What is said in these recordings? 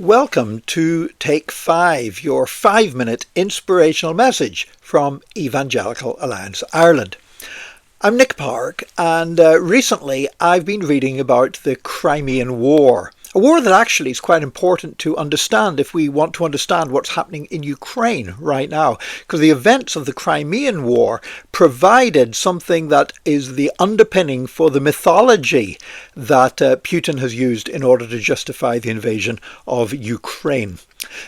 Welcome to Take 5, your 5-minute inspirational message from Evangelical Alliance Ireland. I'm Nick Park, and recently I've been reading about the Crimean War. A war that actually is quite important to understand if we want to understand what's happening in Ukraine right now, because the events of the Crimean War provided something that is the underpinning for the mythology that Putin has used in order to justify the invasion of Ukraine.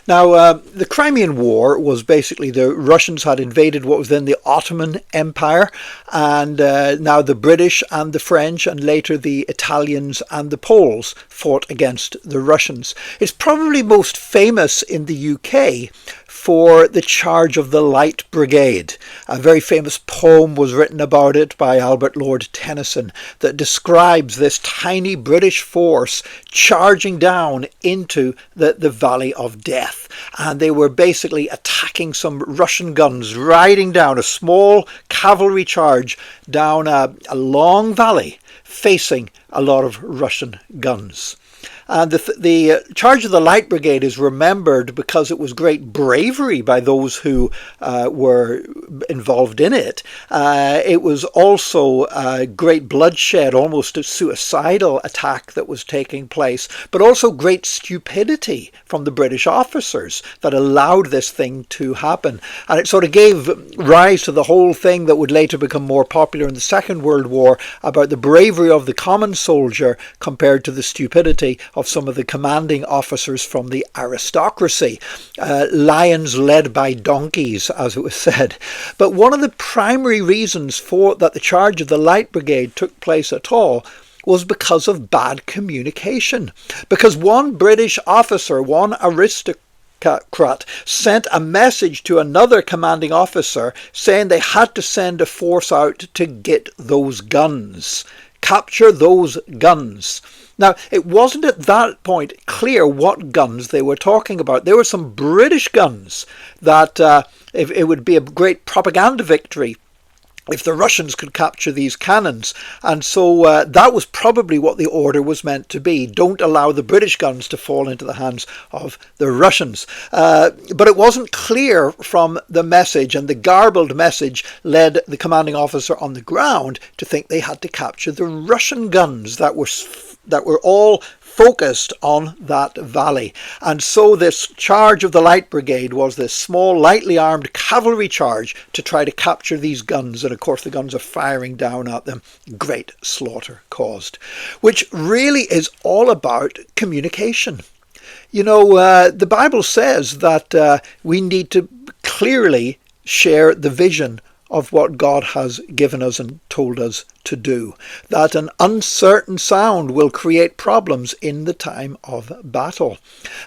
Now, the Crimean War was basically the Russians had invaded what was then the Ottoman Empire, and now the British and the French and later the Italians and the Poles fought against the Russians. It's probably most famous in the UK for the charge of the Light Brigade. A very famous poem was written about it by Albert Lord Tennyson that describes this tiny British force charging down into the Valley of Death. And they were basically attacking some Russian guns, riding down a small cavalry charge down a long valley facing a lot of Russian guns. And the charge of the Light Brigade is remembered because it was great bravery by those who were involved in it. It was also great bloodshed, almost a suicidal attack that was taking place, but also great stupidity from the British officers that allowed this thing to happen. And it sort of gave rise to the whole thing that would later become more popular in the Second World War about the bravery of the common soldier compared to the stupidity of some of the commanding officers from the aristocracy. Lions led by donkeys, as it was said. But one of the primary reasons for that the charge of the Light Brigade took place at all was because of bad communication. Because one British officer, one aristocrat, sent a message to another commanding officer saying they had to send a force out to get those guns. Capture those guns. Now, it wasn't at that point clear what guns they were talking about. There were some British guns that it would be a great propaganda victory if the Russians could capture these cannons. And so that was probably what the order was meant to be. Don't allow the British guns to fall into the hands of the Russians. But it wasn't clear from the message, and the garbled message led the commanding officer on the ground to think they had to capture the Russian guns that were all focused on that valley. And so this charge of the Light Brigade was this small, lightly armed cavalry charge to try to capture these guns. And of course the guns are firing down at them. Great slaughter caused, which really is all about communication. You know, the Bible says that we need to clearly share the vision of what God has given us and told us to do. That an uncertain sound will create problems in the time of battle.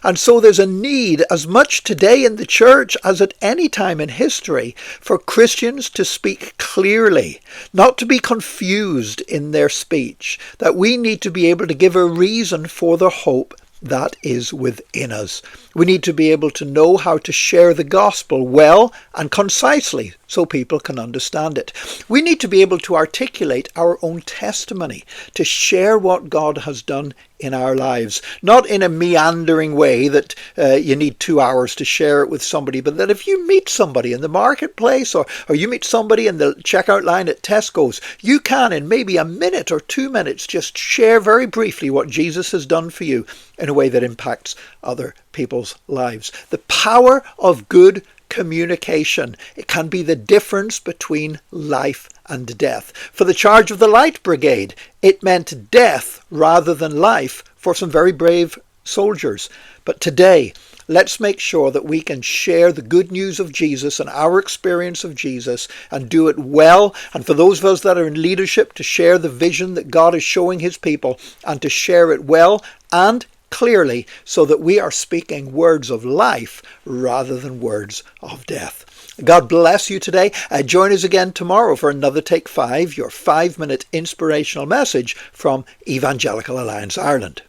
And so there's a need, as much today in the church as at any time in history, for Christians to speak clearly, not to be confused in their speech, that we need to be able to give a reason for the hope that is within us. We need to be able to know how to share the gospel well and concisely so people can understand it. We need to be able to articulate our own testimony, to share what God has done in our lives, not in a meandering way that you need 2 hours to share it with somebody, but that if you meet somebody in the marketplace or you meet somebody in the checkout line at Tesco's, you can in maybe a minute or 2 minutes just share very briefly what Jesus has done for you in a way that impacts other people's lives. The power of good communication. It can be the difference between life and death. For the charge of the Light Brigade, it meant death rather than life for some very brave soldiers. But today, let's make sure that we can share the good news of Jesus and our experience of Jesus and do it well. And for those of us that are in leadership, to share the vision that God is showing his people and to share it well and clearly so that we are speaking words of life rather than words of death. God bless you today. Join us again tomorrow for another Take 5, your 5-minute inspirational message from Evangelical Alliance Ireland.